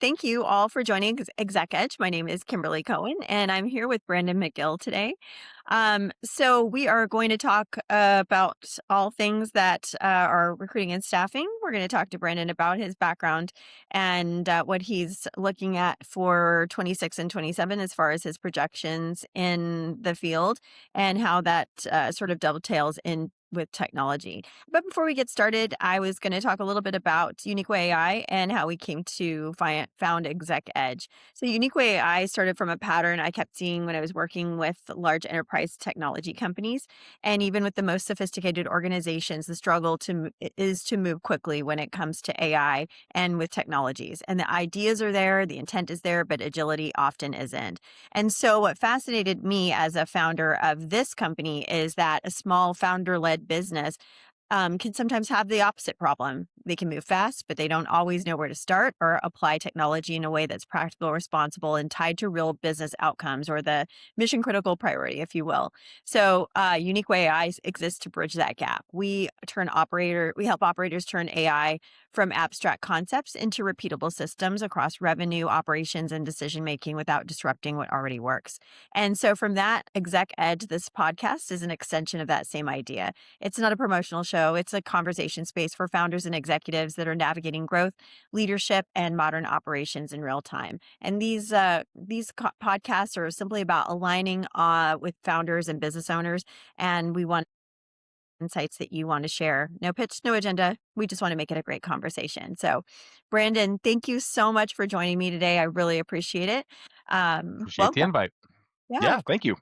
Thank you all for joining Exec Edge. My name is Kimberly Cohen, and I'm here with Brandon McGill today. So we are going to talk about all things that are recruiting and staffing. We're going to talk to Brandon about his background and what he's looking at for 26 and 27 as far as his projections in the field and how that sort of dovetails in with technology. But before we get started, I was going to talk a little bit about Uniqua AI and how we came to found Exec Edge. So Uniqua AI started from a pattern I kept seeing when I was working with large enterprise technology companies, and even with the most sophisticated organizations, the struggle is to move quickly when it comes to AI and with technologies. And the ideas are there, the intent is there, but agility often isn't. And so, what fascinated me as a founder of this company is that a small founder led business can sometimes have the opposite problem. They can move fast, but they don't always know where to start or apply technology in a way that's practical, responsible, and tied to real business outcomes or the mission critical priority, if you will. So, Unique Way AI exists to bridge that gap. We help operators turn AI from abstract concepts into repeatable systems across revenue, operations, and decision making without disrupting what already works. And so, from that, Exec Edge, this podcast is an extension of that same idea. It's not a promotional show. It's a conversation space for founders and executives that are navigating growth, leadership, and modern operations in real time. And these podcasts are simply about aligning with founders and business owners. And we want insights that you want to share. No pitch, no agenda. We just want to make it a great conversation. So, Brandon, thank you so much for joining me today. I really appreciate it. Appreciate the Welcome. invite. Yeah, Yeah, thank you.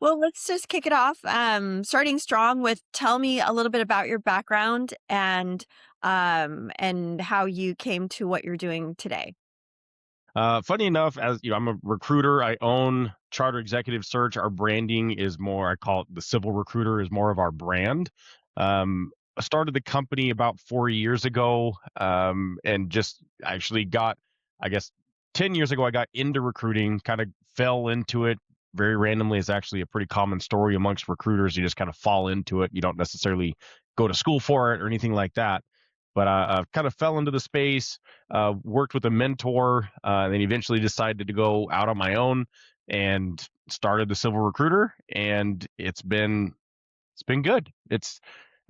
well, let's just kick it off. Starting strong with tell me a little bit about your background and how you came to what you're doing today. Funny enough, as you know, I'm a recruiter. I own Charter Executive Search. Our branding is more, I call it the civil recruiter, is more of our brand. I started the company about 4 years ago, and just actually got, I guess, 10 years ago, I got into recruiting, kind of fell into it very randomly. It's actually a pretty common story amongst recruiters. You just kind of fall into it. You don't necessarily go to school for it or anything like that. But I kind of fell into the space, worked with a mentor, and then eventually decided to go out on my own and started the Civil Recruiter. And it's been good. It's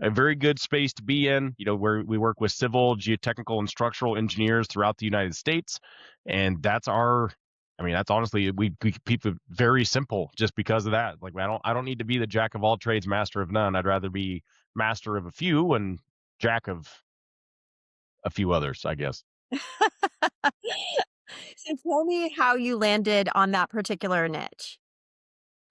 a very good space to be in, where we work with civil, geotechnical, and structural engineers throughout the United States. And that's honestly, we keep it very simple just because of that. Like, I don't need to be the jack of all trades, master of none. I'd rather be master of a few and jack of a few others, I guess. So tell me how you landed on that particular niche.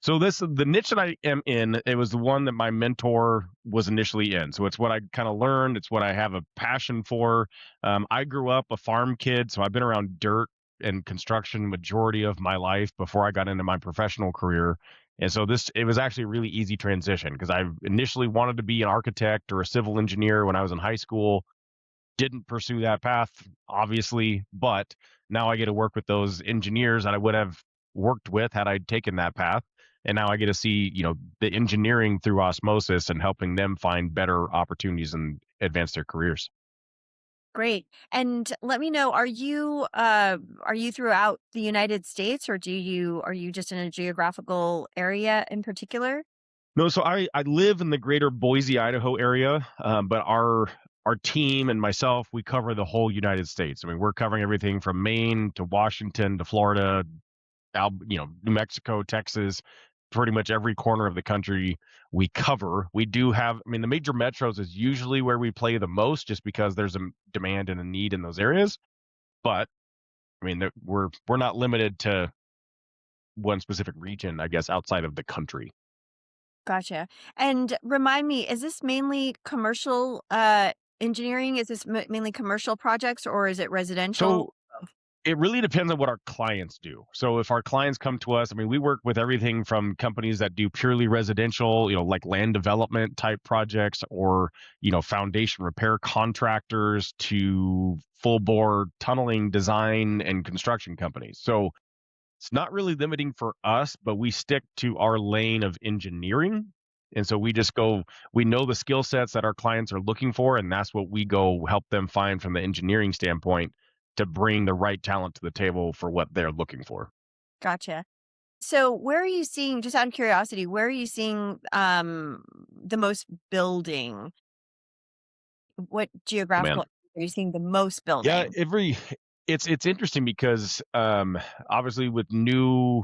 So the niche that I am in, it was the one that my mentor was initially in. So it's what I kind of learned. It's what I have a passion for. I grew up a farm kid, so I've been around dirt and construction majority of my life before I got into my professional career. And so it was actually a really easy transition because I initially wanted to be an architect or a civil engineer when I was in high school. Didn't pursue that path, obviously, but now I get to work with those engineers that I would have worked with had I taken that path. And now I get to see, the engineering through osmosis and helping them find better opportunities and advance their careers. Great. And let me know, are you throughout the United States or are you just in a geographical area in particular? No, so I live in the greater Boise, Idaho area, but our team and myself, we cover the whole United States. I mean, we're covering everything from Maine to Washington to Florida, New Mexico, Texas, pretty much every corner of the country we cover. We do have, I mean, the major metros is usually where we play the most, just because there's a demand and a need in those areas. But I mean, we're not limited to one specific region, I guess, outside of the country. Gotcha. And remind me, is this mainly commercial engineering? Is this mainly commercial projects or is it residential? So it really depends on what our clients do. So if our clients come to us, I mean, we work with everything from companies that do purely residential, like land development type projects, or, foundation repair contractors, to full bore tunneling design and construction companies. So it's not really limiting for us, but we stick to our lane of engineering. And so we know the skill sets that our clients are looking for, and that's what we go help them find from the engineering standpoint. to bring the right talent to the table for what they're looking for. Gotcha. So where are you seeing, just out of curiosity, where are you seeing the most building? What Oh, man. geographical area are you seeing the most Yeah, building? it's interesting because obviously with new,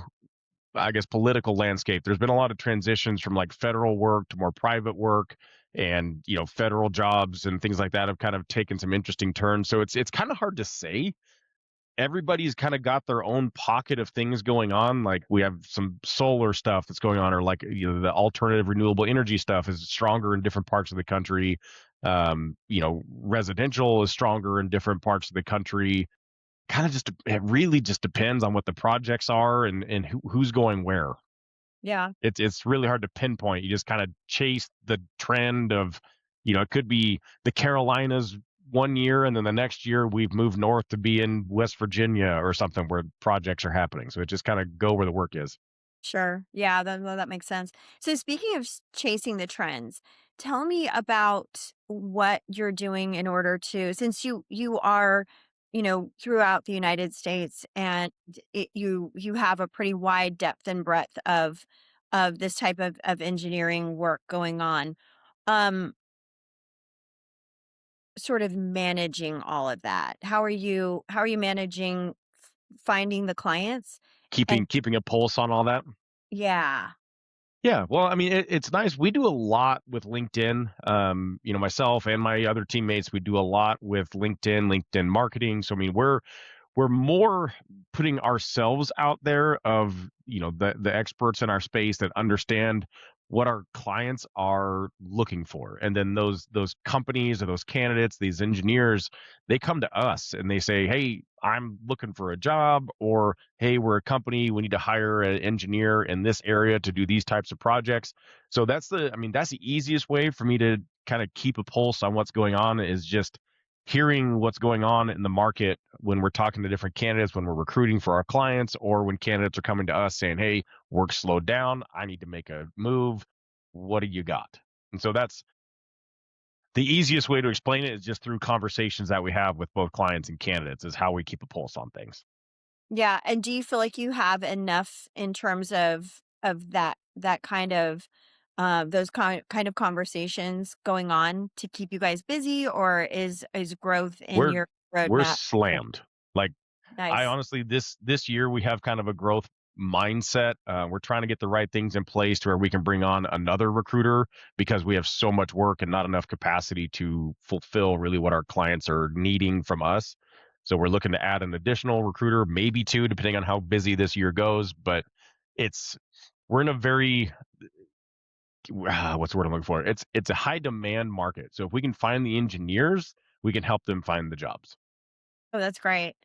I guess, political landscape, there's been a lot of transitions from like federal work to more private work, and federal jobs and things like that have kind of taken some interesting turns. So it's kind of hard to say. Everybody's kind of got their own pocket of things going on. Like we have some solar stuff that's going on, or like the alternative renewable energy stuff is stronger in different parts of the country. Residential is stronger in different parts of the country. Kind of just, it really just depends on what the projects are and who's going where. Yeah, It's really hard to pinpoint. You just kind of chase the trend of, it could be the Carolinas one year, and then the next year we've moved north to be in West Virginia or something where projects are happening. So it just kind of go where the work is. sure. Yeah, that makes sense. So speaking of chasing the trends, tell me about what you're doing in order to, since you are, throughout the United States, and you have a pretty wide depth and breadth of this type of engineering work going on. Um, Sort of managing all of that. How are you managing finding the clients? And Keeping a pulse on all that. yeah. Yeah, well, I mean, it's nice. We do a lot with LinkedIn. Myself and my other teammates, we do a lot with LinkedIn marketing. So I mean, we're more putting ourselves out there of the experts in our space that understand what our clients are looking for, and then those companies or those candidates, these engineers, they come to us and they say, hey, I'm looking for a job, or hey, we're a company, we need to hire an engineer in this area to do these types of projects. So that's the easiest way for me to kind of keep a pulse on what's going on, is just hearing what's going on in the market when we're talking to different candidates, when we're recruiting for our clients, or when candidates are coming to us saying, hey, work slowed down, I need to make a move, what do you got? And so that's the easiest way to explain it, is just through conversations that we have with both clients and candidates, is how we keep a pulse on things. Yeah, and do you feel like you have enough in terms of that kind of those kind of conversations going on to keep you guys busy, or is growth in we're your we're roadmap? slammed. Like, I Nice. honestly, this year we have kind of a growth mindset. We're trying to get the right things in place to where we can bring on another recruiter, because we have so much work and not enough capacity to fulfill really what our clients are needing from us. So we're looking to add an additional recruiter, maybe two, depending on how busy this year goes. But it's we're in a very what's the word I'm looking for? It's a high demand market. So if we can find the engineers, we can help them find the jobs. Oh, that's great.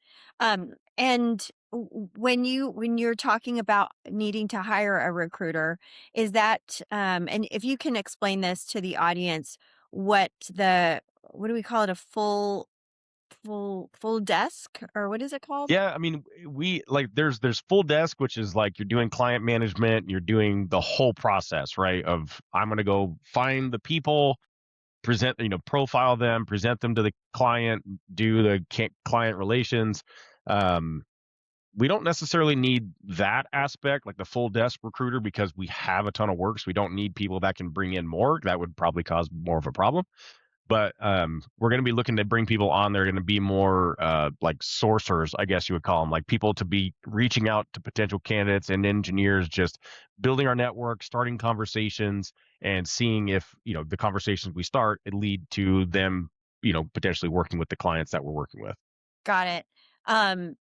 And when you're talking about needing to hire a recruiter, is that and if you can explain this to the audience, what do we call it? A full desk, or what is it called? Yeah, I mean, we like there's full desk, which is like you're doing client management, you're doing the whole process, right? Of I'm going to go find the people, present, profile them, present them to the client, do the client relations. Um, we don't necessarily need that aspect, like the full desk recruiter, because we have a ton of work. So we don't need people that can bring in more. That would probably cause more of a problem. But we're going to be looking to bring people on. They're going to be more like sourcers, I guess you would call them, like people to be reaching out to potential candidates and engineers, just building our network, starting conversations, and seeing if the conversations we start it lead to them potentially working with the clients that we're working with. Got it.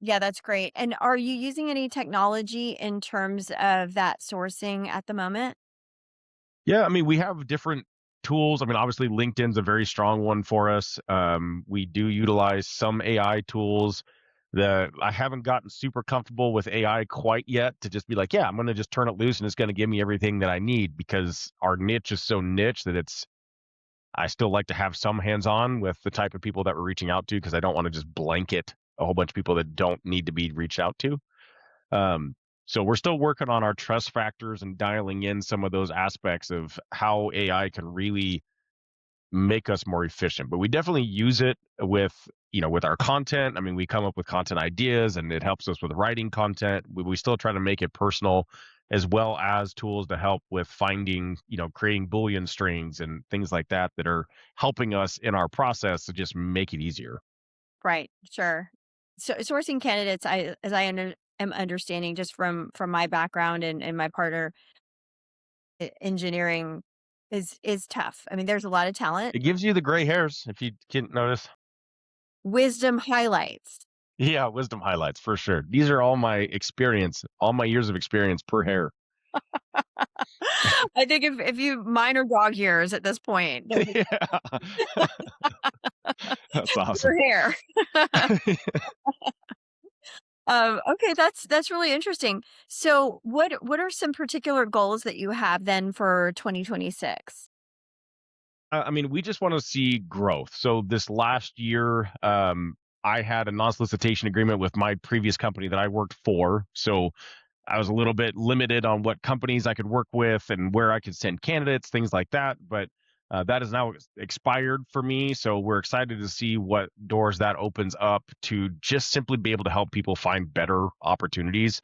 Yeah, that's great. And are you using any technology in terms of that sourcing at the moment? Yeah, I mean, we have different tools. I mean, obviously, LinkedIn's a very strong one for us. We do utilize some AI tools. I haven't gotten super comfortable with AI quite yet to just be like, yeah, I'm going to just turn it loose and it's going to give me everything that I need, because our niche is so niche that I still like to have some hands on with the type of people that we're reaching out to, because I don't want to just blanket a whole bunch of people that don't need to be reached out to. Um, so we're still working on our trust factors and dialing in some of those aspects of how AI can really make us more efficient. But we definitely use it with, with our content. I mean, we come up with content ideas and it helps us with writing content. We still try to make it personal, as well as tools to help with finding, creating Boolean strings and things like that that are helping us in our process to just make it easier. Right. Sure. So sourcing candidates, as I am understanding just from my background and my partner, engineering is tough. I mean, there's a lot of talent. It gives you the gray hairs, if you can notice. Wisdom highlights. Yeah, wisdom highlights for sure. These are all my experience, all my years of experience per hair. I think if you mine are dog years at this point, Yeah. That's your awesome. hair. Okay, that's really interesting. So, what are some particular goals that you have then for 2026? I mean, we just want to see growth. So this last year, I had a non-solicitation agreement with my previous company that I worked for. So I was a little bit limited on what companies I could work with and where I could send candidates, things like that. But that is now expired for me. So we're excited to see what doors that opens up to just simply be able to help people find better opportunities.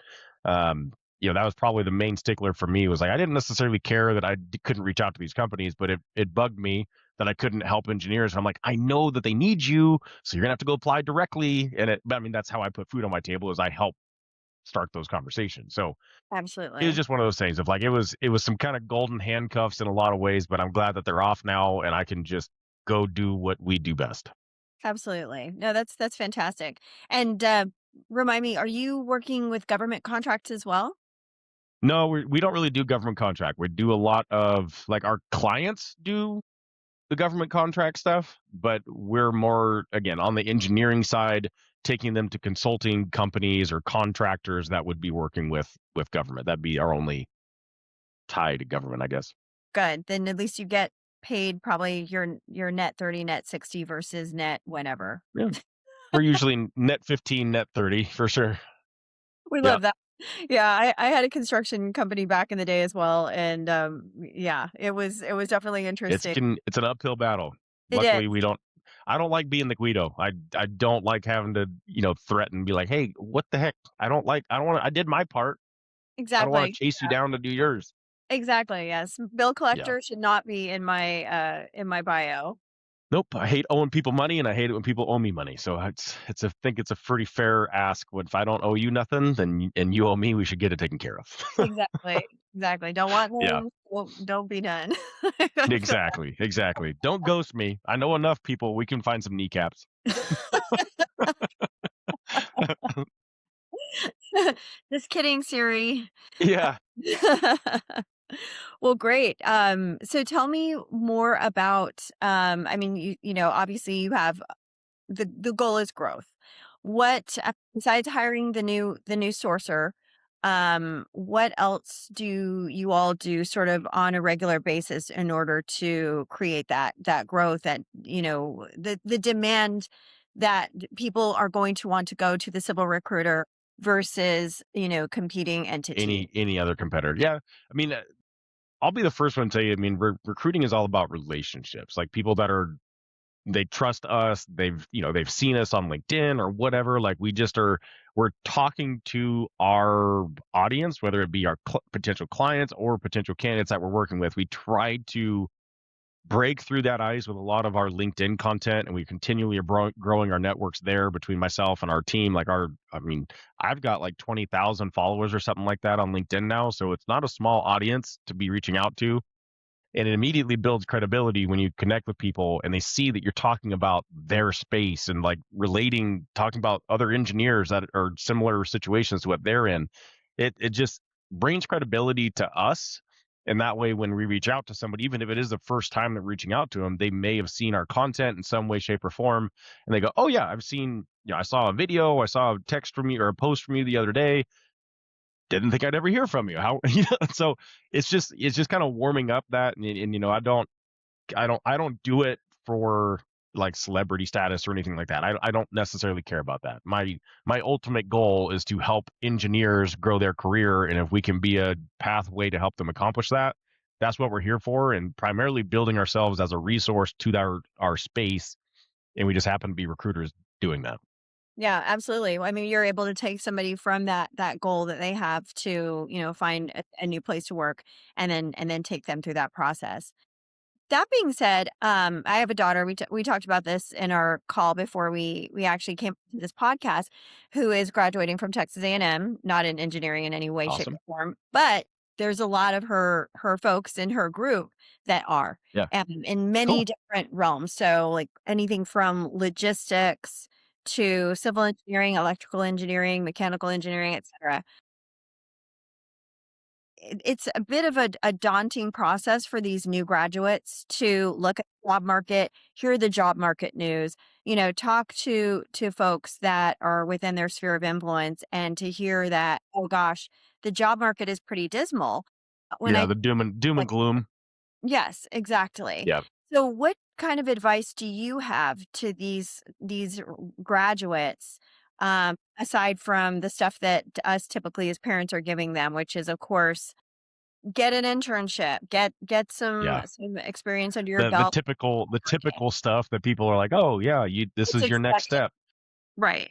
That was probably the main stickler for me, was like I didn't necessarily care that couldn't reach out to these companies, but it bugged me that I couldn't help engineers. And I'm like, I know that they need you, so you're gonna have to go apply directly. But I mean, that's how I put food on my table, is I help start those conversations. So it was Absolutely. just one of those things of like it was some kind of golden handcuffs in a lot of ways, but I'm glad that they're off now and I can just go do what we do best. Absolutely. No, that's fantastic. And remind me, are you working with government contracts as well? No, we don't really do government contract. We do a lot of, like, our clients do the government contract stuff, but we're more, again, on the engineering side, taking them to consulting companies or contractors that would be working with government. That'd be our only tie to government, I guess. Good. Then at least you get paid probably your net 30, net 60 versus net whatever. Yeah. We're usually net 15, net 30 for sure. We Yeah. love that. Yeah, I had a construction company back in the day as well, and yeah, it was definitely interesting. It's an uphill battle. It is Luckily, we don't I don't like being the Guido. I don't like having to, threaten, be like, "Hey, what the heck? I don't wanna I did my part. I don't wanna exactly. chase you down to do yours." Exactly, yes. Bill Yeah. collector should not be in my bio. Nope, I hate owing people money, and I hate it when people owe me money. So I think it's a pretty fair ask. When If I don't owe you nothing, then and you owe me, we should get it taken care of. Exactly, exactly. Don't want Yeah, names, well, don't be done. So exactly, exactly. Don't ghost me. I know enough people. We can find some kneecaps. just kidding, Siri. Yeah. Well, great. So tell me more about, I mean, obviously you have the goal is growth. What besides hiring the new sourcer, what else do you all do sort of on a regular basis in order to create that growth, that the demand that people are going to want to go to the civil recruiter versus competing entities? Any other competitor. Yeah. I mean, I'll be the first one to tell you, I mean, recruiting is all about relationships. Like, people that they trust us, they've seen us on LinkedIn or whatever. Like, we're talking to our audience, whether it be our potential clients or potential candidates that we're working with. We try to break through that ice with a lot of our LinkedIn content, and we continually are growing our networks there between myself and our team. I mean, I've got like 20,000 followers or something like that on LinkedIn now, so it's not a small audience to be reaching out to. And it immediately builds credibility when you connect with people and they see that you're talking about their space and, like, talking about other engineers that are similar situations to what they're in. It just brings credibility to us. And that way, when we reach out to somebody, even if it is the first time that we're reaching out to them, they may have seen our content in some way, shape, or form. And they go, "Oh, yeah, I saw a video, I saw a text from you or a post from you the other day. Didn't think I'd ever hear from you. How?" So it's just kind of warming up that. And I don't do it for, like, celebrity status or anything like that. I don't necessarily care about that. My ultimate goal is to help engineers grow their career, and if we can be a pathway to help them accomplish that, that's what we're here for. And primarily building ourselves as a resource to our space and we just happen to be recruiters doing that. Yeah, absolutely. I mean, you're able to take somebody from that goal that they have to, find a new place to work and then take them through that process. That being said, I have a daughter. We talked about this in our call before we actually came to this podcast, who is graduating from Texas A&M, not in engineering in any way, shape, or Awesome. form, but there's a lot of her folks in her group that are Yeah. in many Cool. different realms. So like anything from logistics to civil engineering, electrical engineering, mechanical engineering, etc. It's a bit of a daunting process for these new graduates to look at the job market, hear the job market news, talk to folks that are within their sphere of influence and to hear that, oh gosh, the job market is pretty dismal. When Yeah, I the doom and like, gloom. yes, exactly. Yeah. So what kind of advice do you have to these graduates, aside from the stuff that us typically as parents are giving them, which is of course get an internship, get Yeah. some experience under your The belt. Market. typical stuff that people are like, "Oh, yeah, you this It's is your next expected. step." Right.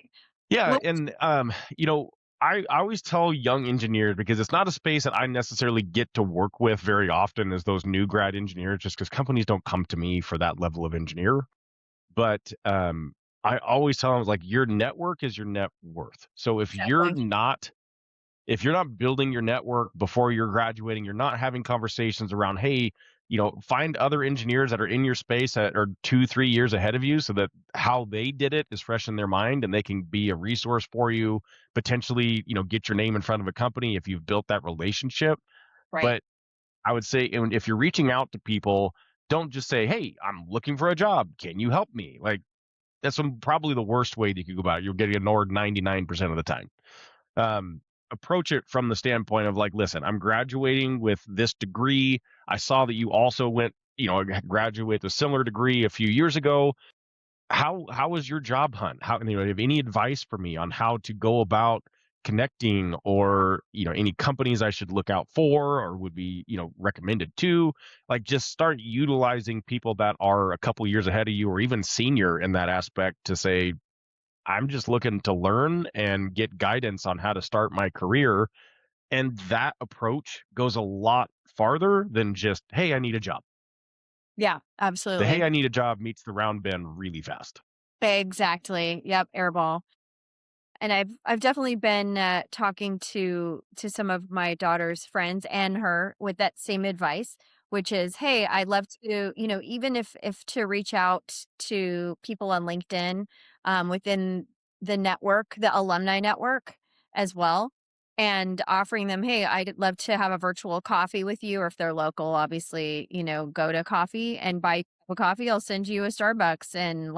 Yeah, What and you know, I always tell young engineers because it's not a space that I necessarily get to work with very often as those new grad engineers, just because companies don't come to me for that level of engineer. But I always tell them like your network is your net worth. So exactly. if you're not building your network before you're graduating, you're not having conversations around, hey, find other engineers that are in your space that are 2, 3 years ahead of you so that how they did it is fresh in their mind and they can be a resource for you, potentially, get your name in front of a company if you've built that relationship. Right. But I would say, and if you're reaching out to people, don't just say, hey, I'm looking for a job. Can you help me? Like, probably the worst way that you could go about it. You'll get ignored 99% of the time. um, Approach it from the standpoint of like, listen, I'm graduating with this degree. I saw that you also went, graduate with a similar degree a few years ago. How was your job hunt? How, have any advice for me on how to go about connecting, or any companies I should look out for or would be recommended to, like, just start utilizing people that are a couple years ahead of you or even senior in that aspect to say, I'm just looking to learn and get guidance on how to start my career. And that approach goes a lot farther than just, hey, I need a job. Yeah, The hey, absolutely. I need a job meets the round bend really fast. Exactly. Yep, airball. And I've definitely been, talking to some of my daughter's friends and her with that same advice, which is, "Hey, I'd love to," even if to reach out to people on LinkedIn, within the network, the alumni network as well, and offering them, "Hey, I'd love to have a virtual coffee with you," or if they're local, obviously, go to coffee and buy a coffee. I'll send you a Starbucks and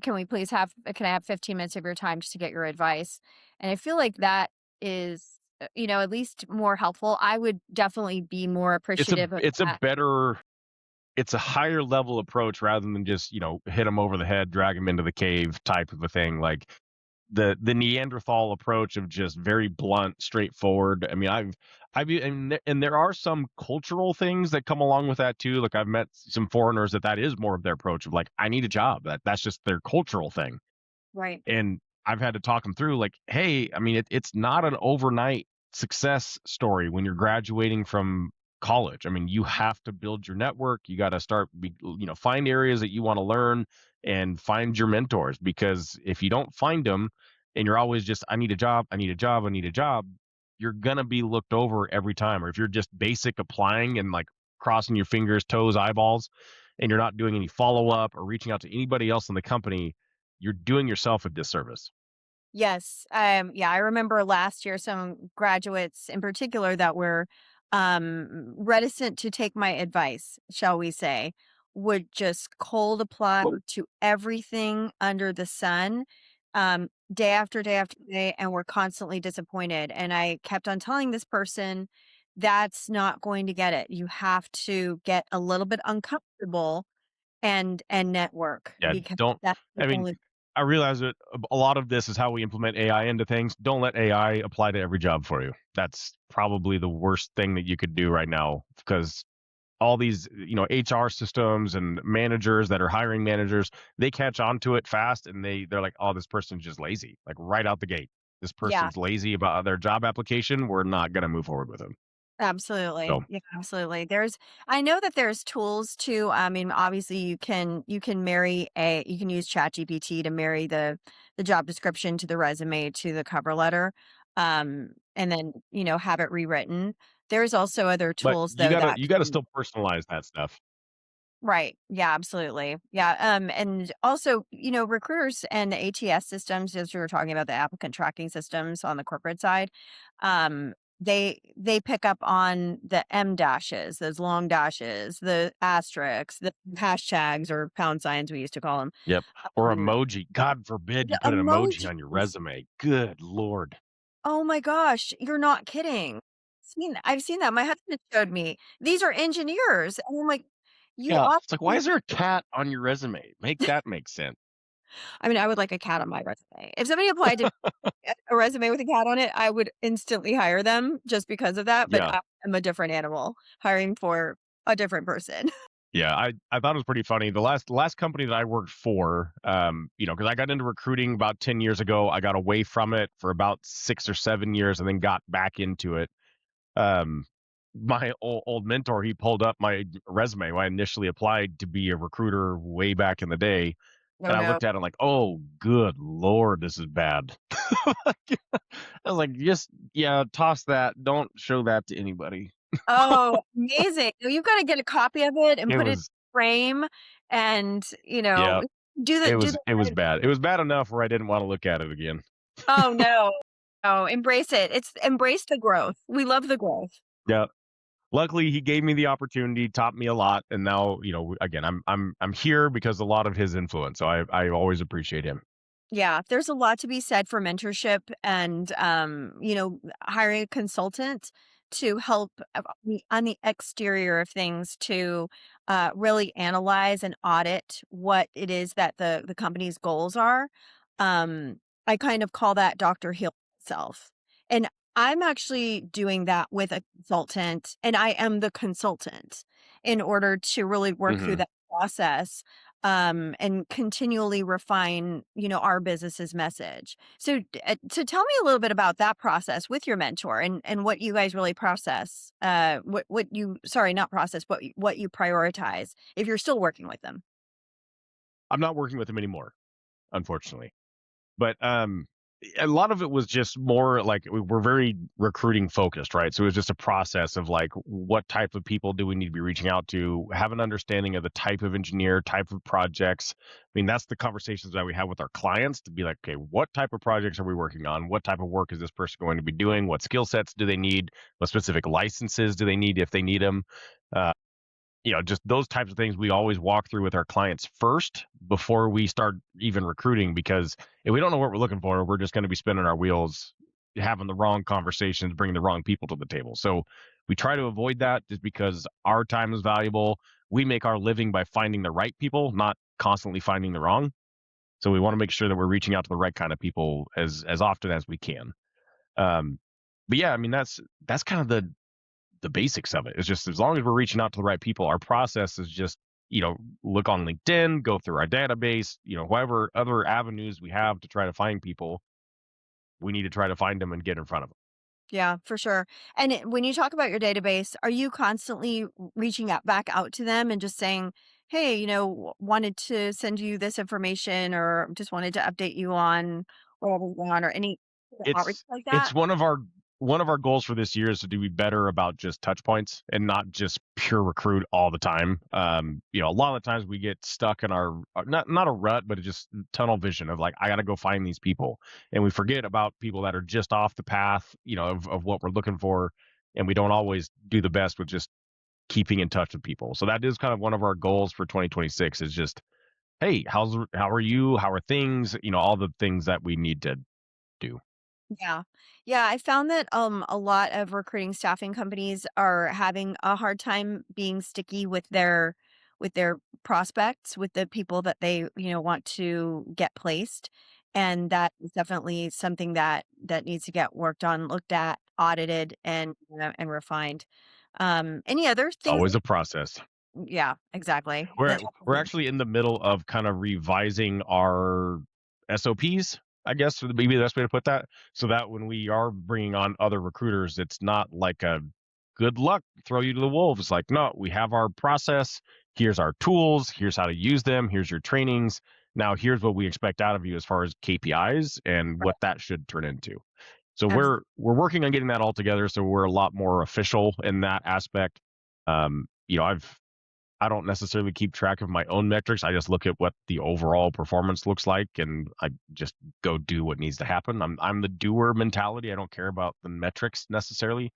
can I have 15 minutes of your time just to get your advice? And I feel like that is, at least more helpful. I would definitely be more It's a appreciative of it's a that. better it's a higher level approach rather than just, hit them over the head, drag them into the cave type of a thing. Like, the Neanderthal approach of just very blunt, straightforward. I mean, and there are some cultural things that come along with that too. Like, I've met some foreigners that is more of their approach of like, I need a job. That's just their cultural thing. Right. And I've had to talk them through like, hey, I mean, it's not an overnight success story when you're graduating from college. I mean, you have to build your network. You got to find areas that you want to learn and find your mentors, because if you don't find them and you're always just, I need a job, I need a job, I need a job, you're going to be looked over every time. Or if you're just basic applying and like crossing your fingers, toes, eyeballs, and you're not doing any follow up or reaching out to anybody else in the company, you're doing yourself a disservice. Yes. Yeah, I remember last year some graduates in particular that were reticent to take my advice, shall we say, would just cold apply to everything under the sun, day after day after day, and were constantly disappointed. And I kept on telling this person, that's not going to get it. You have to get a little bit uncomfortable and network Yeah, because don't. that's the I mean, only I realize that a lot of this is how we implement AI into things. Don't let AI apply to every job for you. That's probably the worst thing that you could do right now, because all these, HR systems and managers that are hiring managers, they catch on to it fast and they're like, "Oh, this person's just lazy." Like right out the gate. This Yeah. person's lazy about their job application. We're not going to move forward with them. Absolutely. So, Yeah, absolutely. I know that there's tools too. I mean, obviously you can marry a you can use ChatGPT to marry the job description to the resume to the cover letter. And then, have it rewritten. There's also other but tools you though got to that you got to can. still personalize that stuff. Right. Yeah, absolutely. Yeah. And also, recruiters and the ATS systems, as you were talking about the applicant tracking systems on the corporate side, they pick up on the M dashes, those long dashes, the asterisks, the hashtags or pound signs we used to call them. Yep. Or Um, emoji. God forbid the you put an emoji on your emojis. resume. Good lord. Oh my gosh, you're not kidding. I've seen that. My husband showed me. These are engineers. And I'm like, you Yeah. It's like, why obviously. is there a cat on your resume? Make that make sense. I mean, I would like a cat on my resume. If somebody applied to a resume with a cat on it, I would instantly hire them just because of that, but Yeah. I am a different animal hiring for a different person. Yeah, I thought it was pretty funny. The last company that I worked for, because I got into recruiting about 10 years ago. I got away from it for about 6 or 7 years and then got back into it. Um, my old mentor, he pulled up my resume when I initially applied to be a recruiter way back in the day. Oh, And I no. looked at it like, oh, good Lord, this is bad. I was like, just, yeah, toss that. Don't show that to anybody. Oh, amazing. Well, you've gotta get a copy of it and It put it in was, a frame and, yeah, do the it do was, the it was red. bad. It was bad enough where I didn't want to look at it again. Oh, no. Oh, embrace it. Embrace the growth. We love the growth. Yeah. Luckily, he gave me the opportunity, taught me a lot, and now, again, I'm here because a lot of his influence. So I always appreciate him. Yeah, there's a lot to be said for mentorship and, hiring a consultant to help on the exterior of things to really analyze and audit what it is that the company's goals are. I kind of call that Dr. Hill itself. And I'm actually doing that with a consultant, and I am the consultant in order to really work through Hmm. that process and continually refine, our business's message. So tell me a little bit about that process with your mentor and what you guys really process. What you sorry, not process, but what you prioritize if you're still working with them. I'm not working with him anymore, unfortunately. But a lot of it was just more like we're very recruiting focused, right? So it was just a process of like what type of people do we need to be reaching out to, have an understanding of the type of engineer, type of projects. I mean, that's the conversations that we have with our clients to be like, okay, what type of projects are we working on? What type of work is this person going to be doing? What skill sets do they need? What specific licenses do they need if they need them? Just those types of things we always walk through with our clients first before we start even recruiting, because if we don't know what we're looking for, we're just going to be spinning our wheels, having the wrong conversations, bringing the wrong people to the table. So we try to avoid that just because our time is valuable. We make our living by finding the right people, not constantly finding the wrong. So we want to make sure that we're reaching out to the right kind of people as often as we can. Um, but yeah, I mean that's kind of the basics of it. It's just as long as we're reaching out to the right people, our process is just, look on LinkedIn, go through our database, whatever other avenues we have to try to find people, we need to try to find them and get in front of them. Yeah, for sure. And when you talk about your database, are you constantly reaching out back out to them and just saying, "Hey, wanted to send you this information, or just wanted to update you on whatever's going on," or any outreach It's like it's that? one of our goals for this year is to do better about just touch points and not just pure recruit all the time. A lot of the times we get stuck in our not a rut, but just tunnel vision of like I got to go find these people, and we forget about people that are just off the path, of what we're looking for, and we don't always do the best with just keeping in touch with people. So that is kind of one of our goals for 2026 is just, hey, how are you? How are things? All the things that we need to do. Yeah. Yeah, I found that a lot of recruiting staffing companies are having a hard time being sticky with their prospects, with the people that they, want to get placed. And that is definitely something that needs to get worked on, looked at, audited and refined. Any other It's things? always a process. Yeah, exactly. We're actually in the middle of kind of revising our SOPs, I guess would be the best way to put that, so that when we are bringing on other recruiters, it's not like a good luck, throw you to the wolves. Like, no, we have our process. Here's our tools. Here's how to use them. Here's your trainings. Now, here's what we expect out of you as far as KPIs and Right. what that should turn into. So Absolutely. we're working on getting that all together. So we're a lot more official in that aspect. I don't necessarily keep track of my own metrics. I just look at what the overall performance looks like, and I just go do what needs to happen. I'm the doer mentality. I don't care about the metrics necessarily,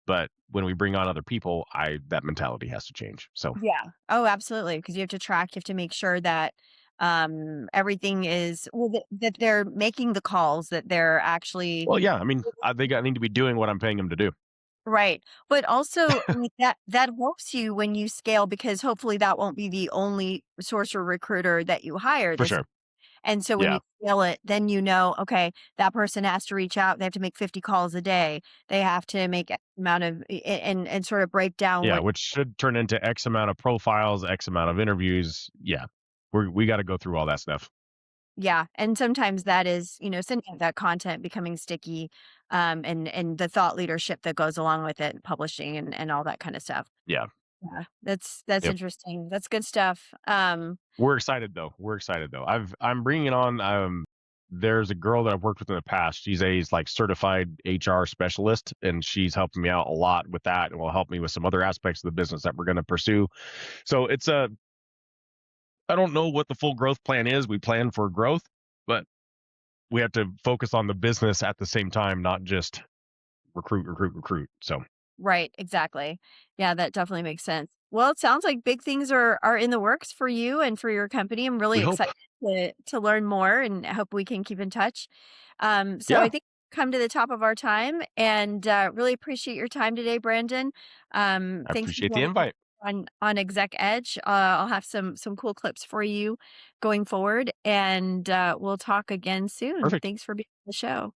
but when we bring on other people, I that mentality has to change. So, Yeah. Oh, absolutely. Because you have to track, you have to make sure that everything is well that they're making the calls, that they're actually well, yeah, I mean, need to be doing what I'm paying them to do right. But also like that helps you when you scale because hopefully that won't be the only source or recruiter that you hire. for This sure. and so when Yeah, you scale it, then you know, okay, that person has to reach out. They have to make 50 calls a day. They have to make X amount of and sort of break down yeah, what which should turn into X amount of profiles, X amount of interviews. Yeah, we got to go through all that stuff. yeah. And sometimes that is, sending that content becoming sticky, and the thought leadership that goes along with it, publishing and all that kind of stuff. Yeah. Yeah. That's Yep. interesting. That's good stuff. We're excited though. We're excited though. I'm bringing on. There's a girl that I've worked with in the past. She's a like certified HR specialist, and she's helping me out a lot with that, and will help me with some other aspects of the business that we're going to pursue. So it's a. I don't know what the full growth plan is. We plan for growth, but we have to focus on the business at the same time, not just recruit, recruit, recruit. So Right, exactly. Yeah, that definitely makes sense. Well, it sounds like big things are in the works for you and for your company. I'm really we hope. excited to learn more and I hope we can keep in touch. So I Yeah, think we've come to the top of our time and really appreciate your time today, Brandon. I Thanks for appreciate the joining us invite. on Exec Edge. I'll have some cool clips for you going forward, and we'll talk again soon. Perfect. Thanks for being on the show.